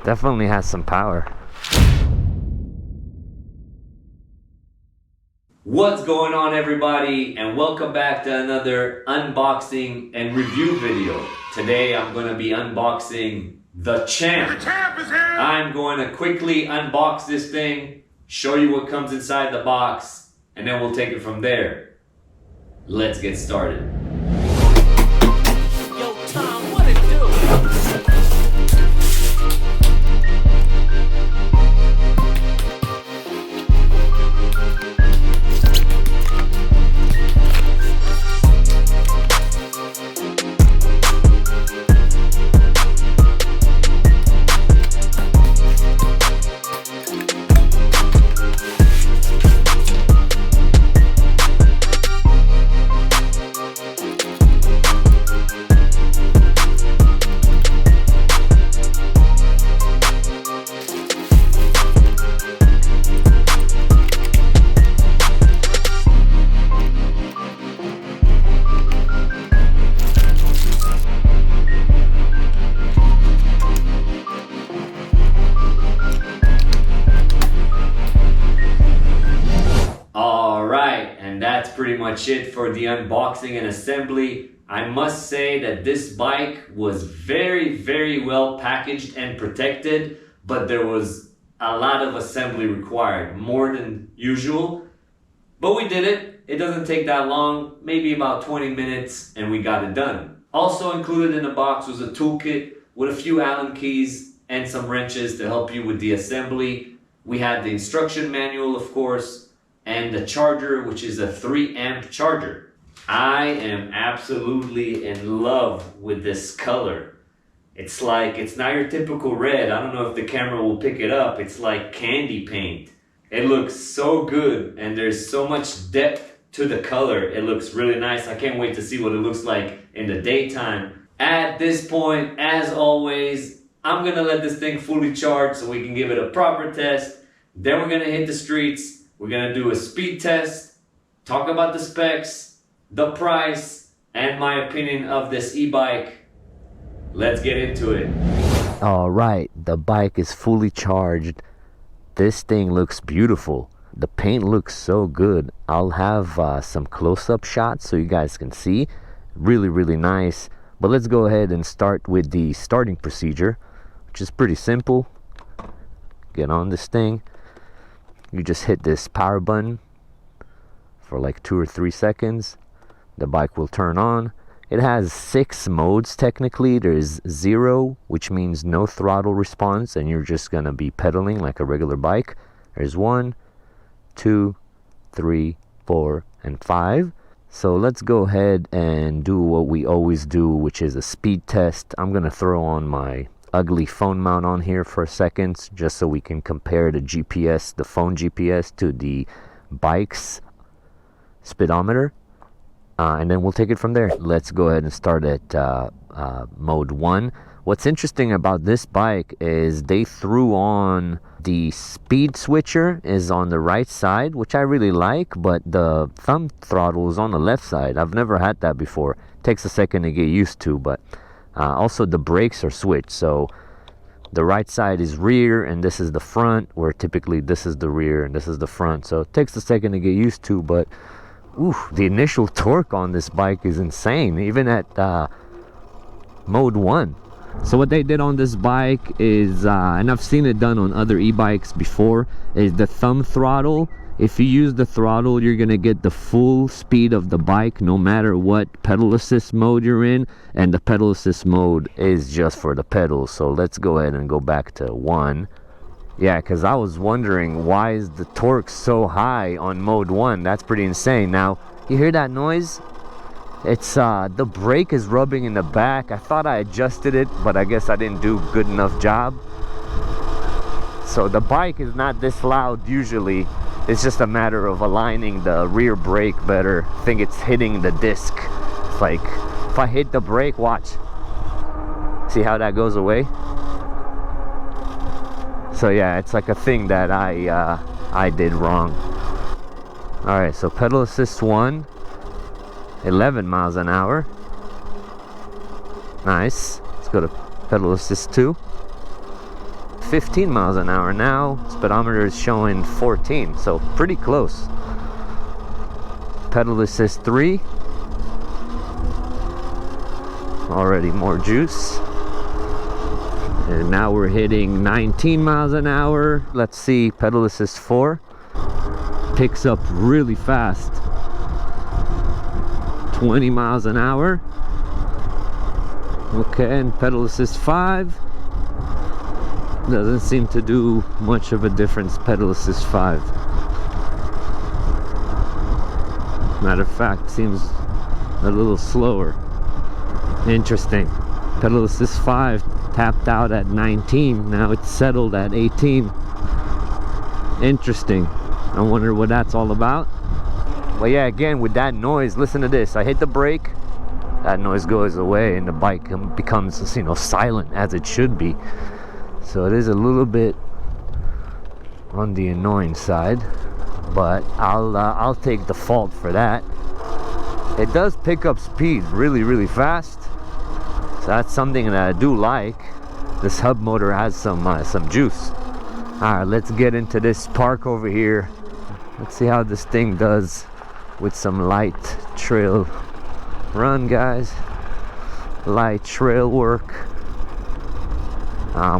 Definitely has some power. What's going on, everybody, and welcome back to another unboxing and review video. Today I'm going to be unboxing the Champ. The Champ is here! I'm going to quickly unbox this thing, show you what comes inside the box, and then we'll take it from there. Let's get started. Yo, Tom, what it do? That's pretty much it for the unboxing and assembly. I must say that this bike was very well packaged and protected, but there was a lot of assembly required, more than usual. But we did it. It doesn't take that long, maybe about 20 minutes, and we got it done. Also included in the box was a toolkit with a few Allen keys and some wrenches to help you with the assembly. We had the instruction manual, of course, and the charger, which is a 3-amp charger. I am absolutely in love with this color. It's not your typical red. I don't know if the camera will pick it up. It's like candy paint. It looks so good, and there's so much depth to the color. It looks really nice. I can't wait to see what it looks like in the daytime. At this point, as always, I'm gonna let this thing fully charge so we can give it a proper test. Then we're gonna hit the streets. We're gonna do a speed test, talk about the specs, the price, and my opinion of this e-bike. Let's get into it. All right, the bike is fully charged. This thing looks beautiful. The paint looks so good. I'll have some close-up shots so you guys can see. Really nice. But let's go ahead and start with the starting procedure, which is pretty simple. Get on this thing. You just hit this power button for like 2 or 3 seconds. The bike will turn on. It has 6 modes technically. There's 0, which means no throttle response, and you're just gonna be pedaling like a regular bike. There's 1, 2, 3, 4, and 5. So let's go ahead and do what we always do, which is a speed test. I'm gonna throw on my ugly phone mount on here for a second, just so we can compare the GPS, the phone GPS, to the bike's speedometer, and then we'll take it from there. Let's go ahead and start at mode 1. What's interesting about this bike is they threw on the speed switcher is on the right side, which I really like, but the thumb throttle is on the left side. I've never had that before. Takes a second to get used to, but also the brakes are switched, so the right side is rear and this is the front, where typically this is the rear and this is the front. So it takes a second to get used to, but the initial torque on this bike is insane, even at mode 1. So what they did on this bike is, and I've seen it done on other e-bikes before, is the thumb throttle. If you use the throttle, you're gonna get the full speed of the bike no matter what pedal assist mode you're in, and the pedal assist mode is just for the pedals. So let's go ahead and go back to 1. Yeah, because I was wondering, why is the torque so high on mode 1? That's pretty insane. Now, you hear that noise? It's the brake is rubbing in the back. I thought I adjusted it, but I guess I didn't do a good enough job. So the bike is not this loud usually. It's just a matter of aligning the rear brake better. I think it's hitting the disc. It's like, if I hit the brake, watch. See how that goes away? So yeah, it's like a thing that I did wrong. Alright, so pedal assist 1, 11 miles an hour. Nice. Let's go to pedal assist 2. 15 miles an hour. Now speedometer is showing 14, so pretty close. Pedal assist 3. Already more juice. And now we're hitting 19 miles an hour. Let's see, pedal assist 4. Picks up really fast. 20 miles an hour. Okay, and pedal assist 5. Doesn't seem to do much of a difference, pedal assist 5. Matter of fact, seems a little slower. Interesting. Pedal assist 5 tapped out at 19. Now it's settled at 18. Interesting. I wonder what that's all about. But yeah, again, with that noise, listen to this. I hit the brake, that noise goes away, and the bike becomes, you know, silent, as it should be. So it is a little bit on the annoying side, but I'll take the fault for that. It does pick up speed really, really fast. So that's something that I do like. This hub motor has some juice. All right, let's get into this park over here. Let's see how this thing does with some light trail run, guys. Light trail work.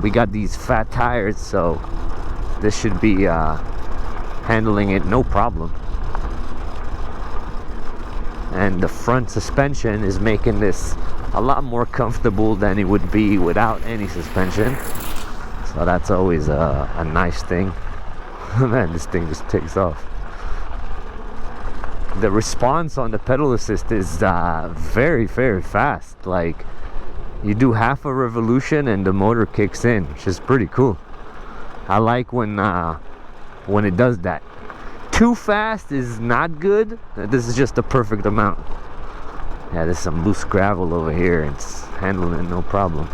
We got these fat tires, so this should be handling it no problem. And the front suspension is making this a lot more comfortable than it would be without any suspension. So that's always a nice thing. Man, this thing just takes off. The response on the pedal assist is very, very fast. Like, you do half a revolution and the motor kicks in, which is pretty cool. I like when it does that. Too fast is not good. This is just the perfect amount. Yeah, there's some loose gravel over here. It's handling it no problem.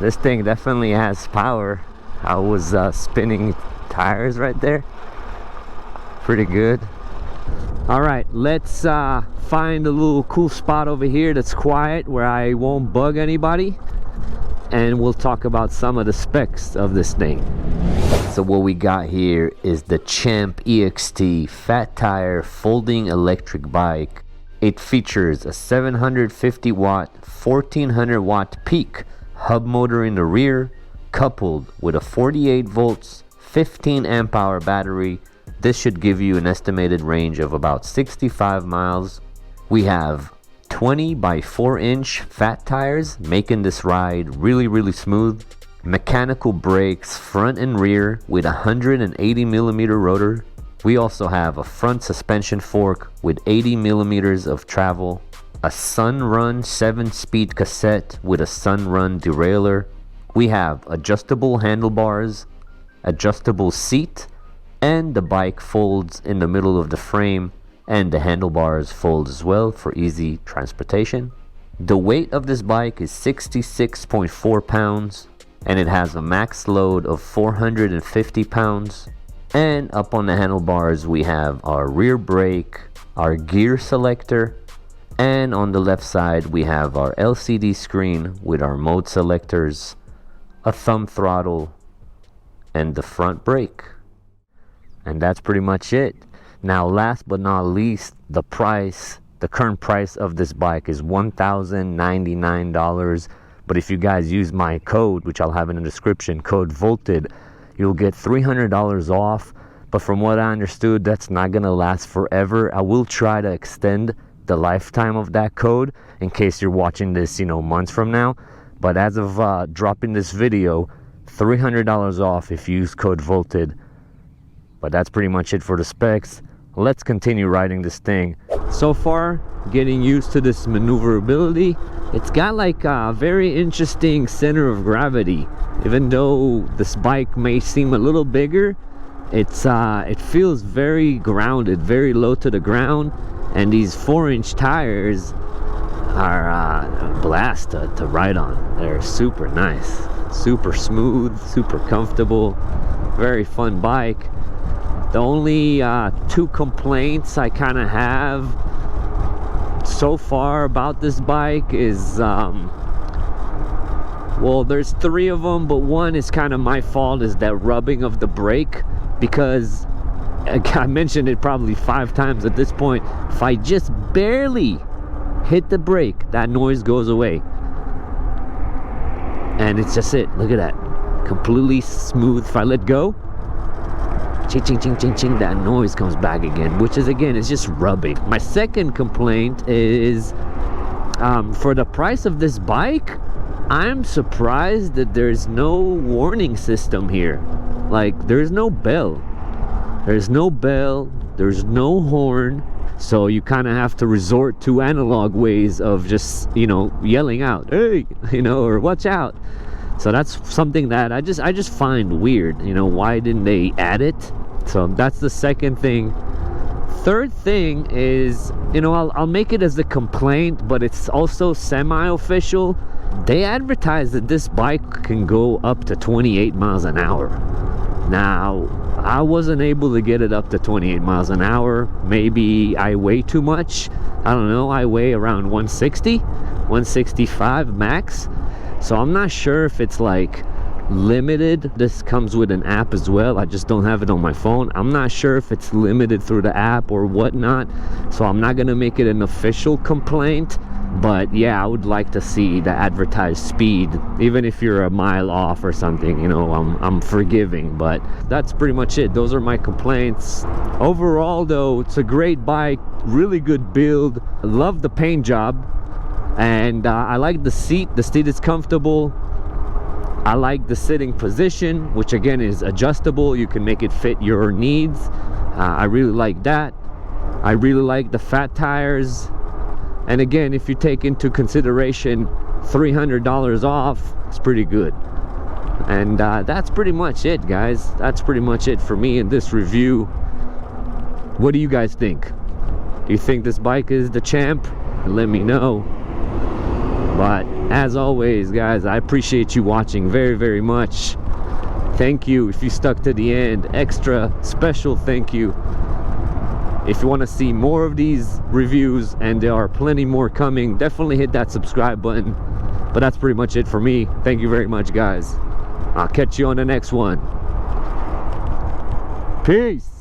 This thing definitely has power. I was spinning tires right there. Pretty good. All right, let's find a little cool spot over here that's quiet where I won't bug anybody, and we'll talk about some of the specs of this thing. So what we got here is the Champ EXT fat tire folding electric bike. It features a 750 watt 1400 watt peak hub motor in the rear, coupled with a 48 volts 15 amp hour battery. This should give you an estimated range of about 65 miles. We have 20 by 4 inch fat tires, making this ride really, really smooth. Mechanical brakes front and rear with 180 millimeter rotor. We also have a front suspension fork with 80 millimeters of travel, a Sunrun 7-speed cassette with a Sunrun derailleur. We have adjustable handlebars, adjustable seat, and the bike folds in the middle of the frame, and the handlebars fold as well for easy transportation. The weight of this bike is 66.4 pounds, and it has a max load of 450 pounds. And up on the handlebars we have our rear brake, our gear selector, and on the left side we have our LCD screen with our mode selectors, a thumb throttle, and the front brake. And that's pretty much it. Now, last but not least, the price. The current price of this bike is $1,099. But if you guys use my code, which I'll have in the description, code VOLTED, you'll get $300 off. But from what I understood, that's not gonna last forever. I will try to extend the lifetime of that code in case you're watching this, months from now. But as of dropping this video, $300 off if you use code VOLTED. But that's pretty much it for the specs. Let's continue riding this thing. So far, getting used to this maneuverability. It's got like a very interesting center of gravity. Even though this bike may seem a little bigger, it feels very grounded, very low to the ground. And these 4-inch tires are a blast to ride on. They're super nice, super smooth, super comfortable. very fun bike. The only 2 complaints I kind of have so far about this bike is well, there's 3 of them, but one is kind of my fault, is that rubbing of the brake, because I mentioned it probably 5 times at this point. If I just barely hit the brake, that noise goes away. And it's just it. Look at that. Completely smooth. If I let go, ching, ching, ching, ching, ching, that noise comes back again, which is, again, it's just rubbing. My second complaint is for the price of this bike, I'm surprised that there's no warning system here. Like, there's no bell. There's no bell. There's no horn. So you kind of have to resort to analog ways of just, you know, yelling out, hey, you know, or watch out. So that's something that I just find weird. You know, why didn't they add it? So that's the second thing. Third thing is, you know, I'll make it as a complaint, but it's also semi-official. They advertise that this bike can go up to 28 miles an hour. Now, I wasn't able to get it up to 28 miles an hour. Maybe I weigh too much. I don't know. I weigh around 160, 165 max. So I'm not sure if it's like limited. This comes with an app as well. I just don't have it on my phone. I'm not sure if it's limited through the app or whatnot. So I'm not gonna make it an official complaint. But yeah, I would like to see the advertised speed, even if you're a mile off or something. You know, I'm forgiving. But that's pretty much it. Those are my complaints. Overall though, it's a great bike, really good build. I love the paint job, and I like the seat. The seat is comfortable. I like the sitting position, which again is adjustable. You can make it fit your needs. I really like that. I really like the fat tires. And again, if you take into consideration $300 off, it's pretty good. And that's pretty much it, guys. That's pretty much it for me in this review. What do you guys think? Do you think this bike is the champ? Let me know. But as always, guys, I appreciate you watching very, very much. Thank you if you stuck to the end. Extra special thank you. If you want to see more of these reviews, and there are plenty more coming, definitely hit that subscribe button. But that's pretty much it for me. Thank you very much, guys. I'll catch you on the next one. Peace.